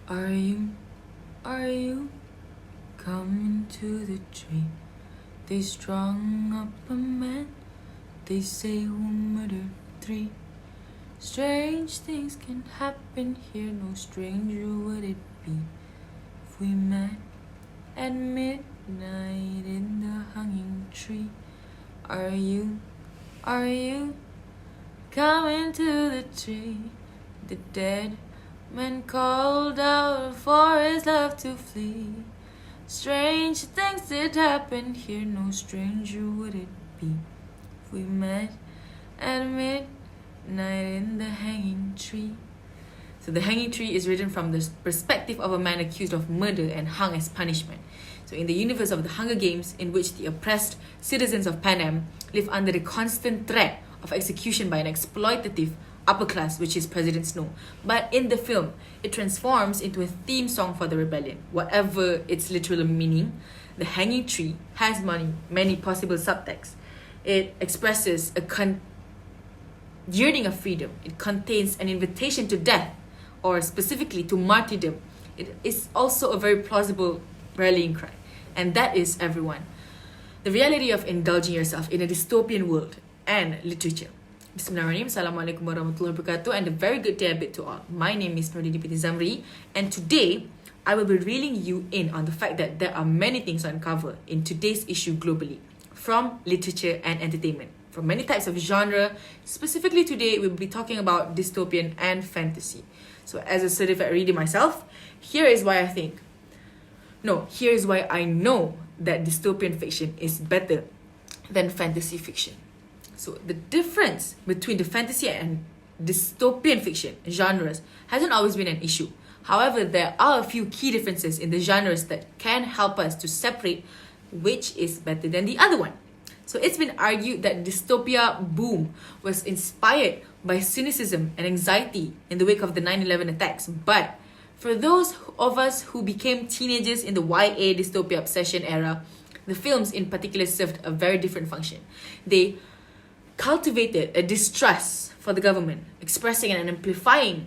Are you coming to the tree? They strung up a man, they say who murdered 3. Strange things can happen here, no stranger would it be if we met at midnight in the hanging tree. Are you coming to the tree? The dead man called out for his love to flee. Strange things did happen here, no stranger would it be if we met at midnight in the hanging tree. So the hanging tree is written from the perspective of a man accused of murder and hung as punishment. So in the universe of the Hunger Games, in which the oppressed citizens of Panem live under the constant threat of execution by an exploitative upper class, which is President Snow. But in the film, it transforms into a theme song for the rebellion. Whatever its literal meaning, the hanging tree has many possible subtexts. It expresses a yearning of freedom. It contains an invitation to death, or specifically to martyrdom. It is also a very plausible rallying cry, and that is everyone. The reality of indulging yourself in a dystopian world and literature. Bismillahirrahmanirrahim. Assalamualaikum warahmatullahi wabarakatuh, and a very good day to all. My name is Nurdin Piti Zamri, and today I will be reeling you in on the fact that there are many things to uncover in today's issue globally, from literature and entertainment, from many types of genre. Specifically today, we'll be talking about dystopian and fantasy. So as a certified reader myself, here is why I know that dystopian fiction is better than fantasy fiction. So the difference between the fantasy and dystopian fiction genres hasn't always been an issue. However, there are a few key differences in the genres that can help us to separate which is better than the other one. So it's been argued that dystopia boom was inspired by cynicism and anxiety in the wake of the 9/11 attacks. But for those of us who became teenagers in the YA dystopia obsession era, the films in particular served a very different function. They cultivated a distrust for the government, expressing and amplifying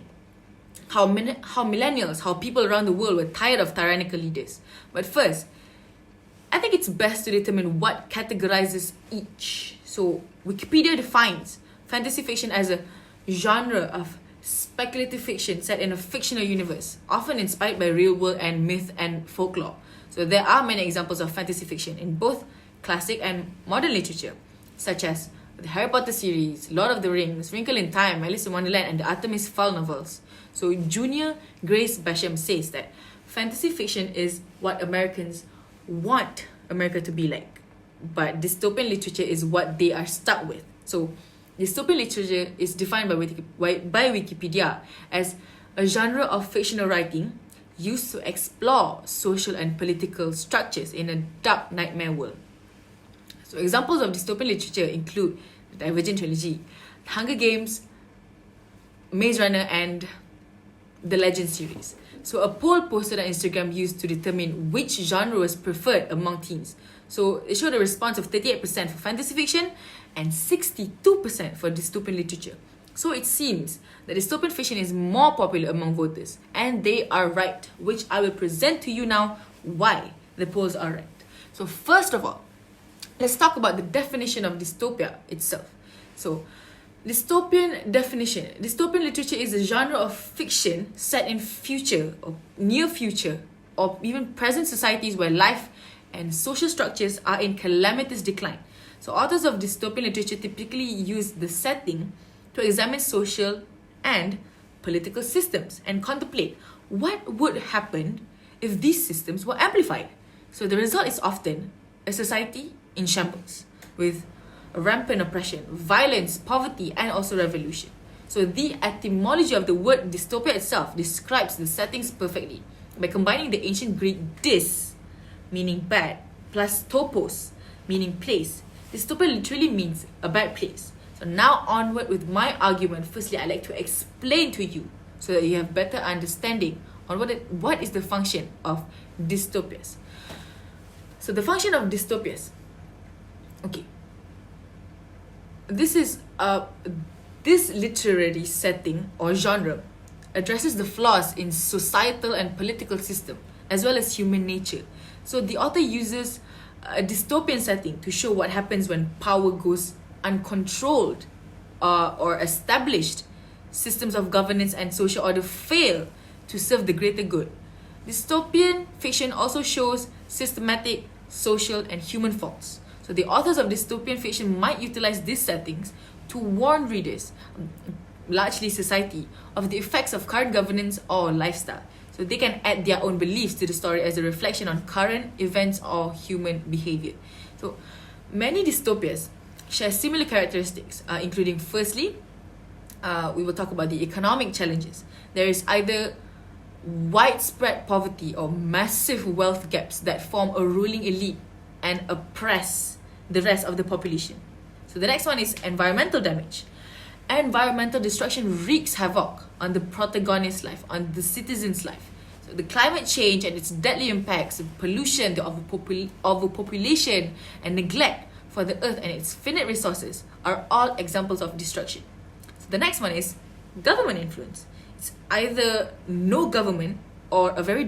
how millennials, how people around the world were tired of tyrannical leaders. But first, I think it's best to determine what categorizes each. So Wikipedia defines fantasy fiction as a genre of speculative fiction set in a fictional universe, often inspired by real world and myth and folklore. So there are many examples of fantasy fiction in both classic and modern literature, such as the Harry Potter series, Lord of the Rings, Wrinkle in Time, Alice in Wonderland, and the Artemis Fowl novels. So Junior Grace Basham says that fantasy fiction is what Americans want America to be like, but dystopian literature is what they are stuck with. So dystopian literature is defined by Wikipedia as a genre of fictional writing used to explore social and political structures in a dark nightmare world. So examples of dystopian literature include the Divergent trilogy, Hunger Games, Maze Runner, and the Legend series. So a poll posted on Instagram used to determine which genre was preferred among teens. So it showed a response of 38% for fantasy fiction and 62% for dystopian literature. So it seems that dystopian fiction is more popular among voters, and they are right, which I will present to you now why the polls are right. So first of all, let's talk about the definition of dystopia itself. So, dystopian definition. Dystopian literature is a genre of fiction set in future or near future or even present societies where life and social structures are in calamitous decline. So authors of dystopian literature typically use the setting to examine social and political systems and contemplate what would happen if these systems were amplified. So the result is often a society in shambles, with rampant oppression, violence, poverty, and also revolution. So the etymology of the word dystopia itself describes the settings perfectly by combining the ancient Greek dys, meaning bad, plus topos, meaning place. Dystopia literally means a bad place. So now onward with my argument. Firstly, I'd like to explain to you so that you have better understanding on what is the function of dystopias. So the function of dystopias. Okay. This literary setting or genre addresses the flaws in societal and political system, as well as human nature. So the author uses a dystopian setting to show what happens when power goes uncontrolled, or established systems of governance and social order fail to serve the greater good. Dystopian fiction also shows systematic, social, and human faults. So the authors of dystopian fiction might utilize these settings to warn readers, largely society, of the effects of current governance or lifestyle. So they can add their own beliefs to the story as a reflection on current events or human behavior. So many dystopias share similar characteristics, including firstly, we will talk about the economic challenges. There is either widespread poverty or massive wealth gaps that form a ruling elite and oppress the rest of the population. So the next one is environmental damage. Environmental destruction wreaks havoc on the protagonist's life, on the citizen's life. So the climate change and its deadly impacts, pollution, the overpopulation, and neglect for the earth and its finite resources are all examples of destruction. So the next one is government influence. It's either no government or a very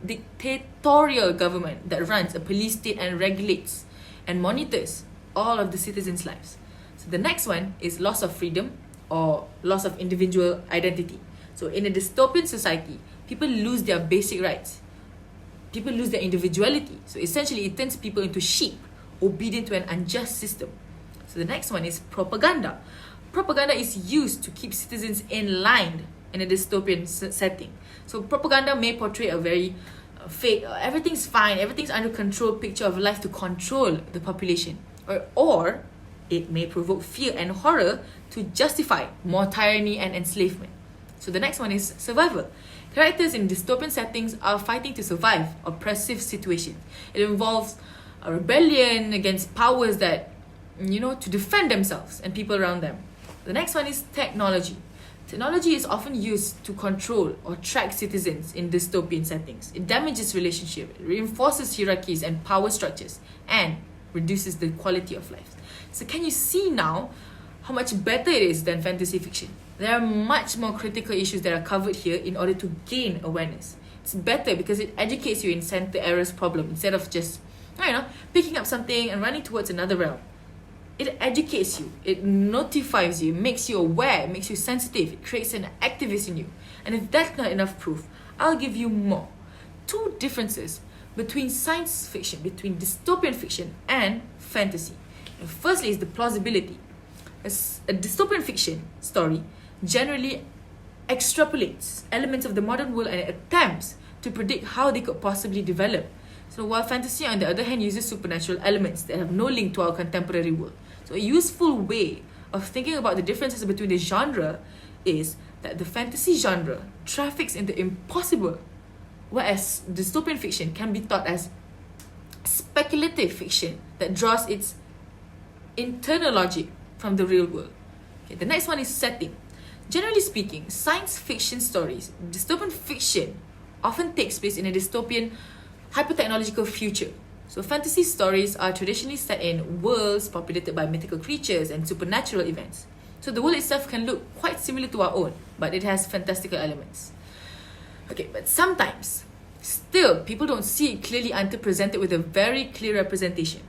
dictatorial government that runs a police state and regulates and monitors all of the citizens' lives. So the next one is loss of freedom or loss of individual identity. So in a dystopian society, people lose their basic rights. People lose their individuality. So essentially, it turns people into sheep, obedient to an unjust system. So the next one is propaganda. Propaganda is used to keep citizens in line in a dystopian setting. So propaganda may portray a very fake, everything's fine, everything's under control picture of life to control the population. Or it may provoke fear and horror to justify more tyranny and enslavement. So the next one is survival. Characters in dystopian settings are fighting to survive oppressive situations. It involves a rebellion against powers that, to defend themselves and people around them. The next one is technology. Technology is often used to control or track citizens in dystopian settings. It damages relationships, it reinforces hierarchies and power structures, and reduces the quality of life. So can you see now how much better it is than fantasy fiction? There are much more critical issues that are covered here in order to gain awareness. It's better because it educates you in center errors problem instead of just, picking up something and running towards another realm. It educates you, it notifies you, makes you aware, it makes you sensitive, it creates an activist in you. And if that's not enough proof, I'll give you more. 2 differences between science fiction, between dystopian fiction and fantasy. And firstly is the plausibility. A dystopian fiction story generally extrapolates elements of the modern world and attempts to predict how they could possibly develop. So while fantasy, on the other hand, uses supernatural elements that have no link to our contemporary world. So a useful way of thinking about the differences between the genre is that the fantasy genre traffics in the impossible, whereas dystopian fiction can be thought as speculative fiction that draws its internal logic from the real world. Okay, the next one is setting. Generally speaking, science fiction stories, dystopian fiction, often takes place in a dystopian hyper-technological future. So fantasy stories are traditionally set in worlds populated by mythical creatures and supernatural events. So the world itself can look quite similar to our own, but it has fantastical elements. Okay, but sometimes, still, people don't see it clearly until presented with a very clear representation.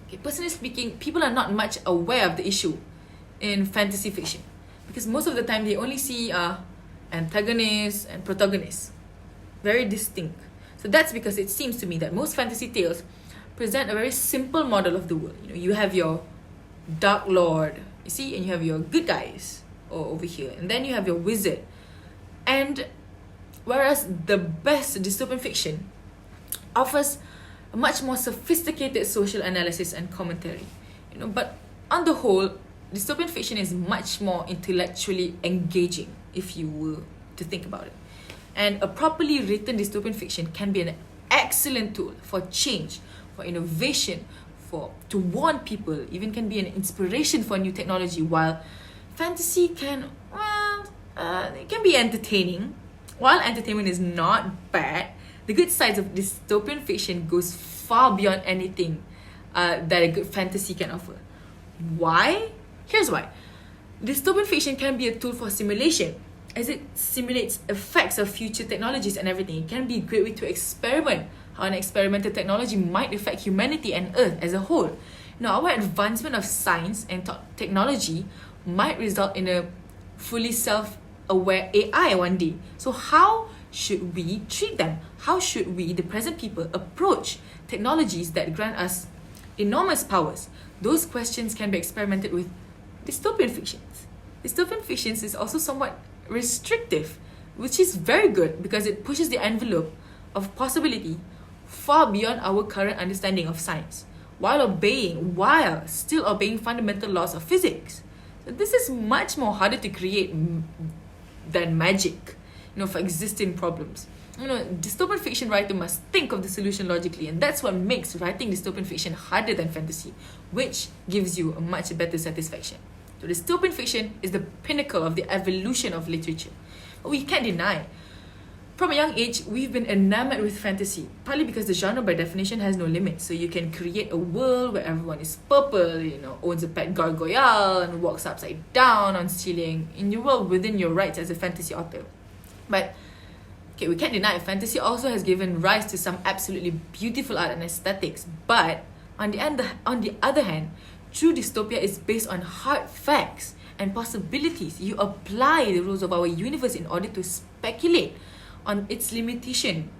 Okay, personally speaking, people are not much aware of the issue in fantasy fiction because most of the time they only see antagonists and protagonists, very distinct. So that's because it seems to me that most fantasy tales present a very simple model of the world. You have your Dark Lord, you see, and you have your good guys over here, and then you have your wizard. And whereas the best dystopian fiction offers a much more sophisticated social analysis and commentary, but on the whole, dystopian fiction is much more intellectually engaging, if you were to think about it. And a properly written dystopian fiction can be an excellent tool for change, for innovation, to warn people, even can be an inspiration for new technology, while fantasy can be entertaining. While entertainment is not bad, the good sides of dystopian fiction goes far beyond anything that a good fantasy can offer. Why? Here's why. Dystopian fiction can be a tool for simulation, as it simulates effects of future technologies and everything. It can be a great way to experiment how an experimental technology might affect humanity and Earth as a whole. Our advancement of science and technology might result in a fully self-aware AI one day. So how should we treat them? How should we, the present people, approach technologies that grant us enormous powers? Those questions can be experimented with dystopian fictions. Dystopian fictions is also somewhat restrictive, which is very good because it pushes the envelope of possibility far beyond our current understanding of science, while still obeying fundamental laws of physics. So this is much more harder to create than magic, for existing problems. Dystopian fiction writer must think of the solution logically, and that's what makes writing dystopian fiction harder than fantasy, which gives you a much better satisfaction. So dystopian fiction is the pinnacle of the evolution of literature. But we can't deny, from a young age, we've been enamored with fantasy, partly because the genre by definition has no limits. So you can create a world where everyone is purple, owns a pet gargoyle, and walks upside down on ceiling, in your world within your rights as a fantasy author. But we can't deny fantasy also has given rise to some absolutely beautiful art and aesthetics. But on the other hand, true dystopia is based on hard facts and possibilities. You apply the rules of our universe in order to speculate on its limitation,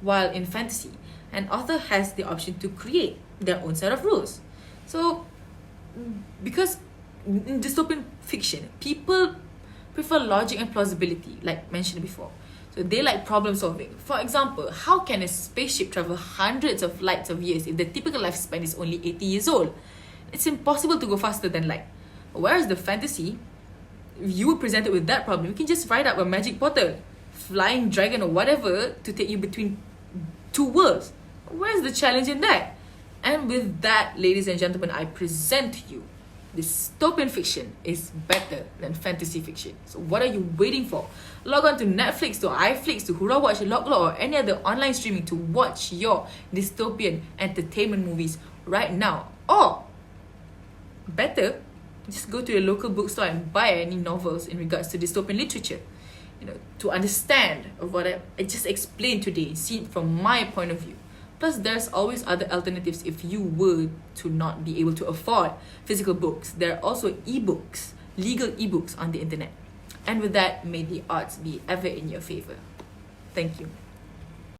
while in fantasy, an author has the option to create their own set of rules. So, because in dystopian fiction, people prefer logic and plausibility, like mentioned before. So they like problem solving. For example, how can a spaceship travel hundreds of lights of years if the typical lifespan is only 80 years old? It's impossible to go faster than light. Whereas the fantasy, if you were presented with that problem, you can just write up a magic portal, flying dragon or whatever, to take you between two worlds. Where's the challenge in that? And with that, ladies and gentlemen, I present to you, dystopian fiction is better than fantasy fiction. So what are you waiting for? Log on to Netflix, to iFlix, to Hura Watch, Lok, or any other online streaming to watch your dystopian entertainment movies right now. Or better, just go to your local bookstore and buy any novels in regards to dystopian literature. To understand what I just explained today, see it from my point of view. Plus, there's always other alternatives if you were to not be able to afford physical books. There are also ebooks, legal ebooks on the internet. And with that, may the odds be ever in your favor. Thank you.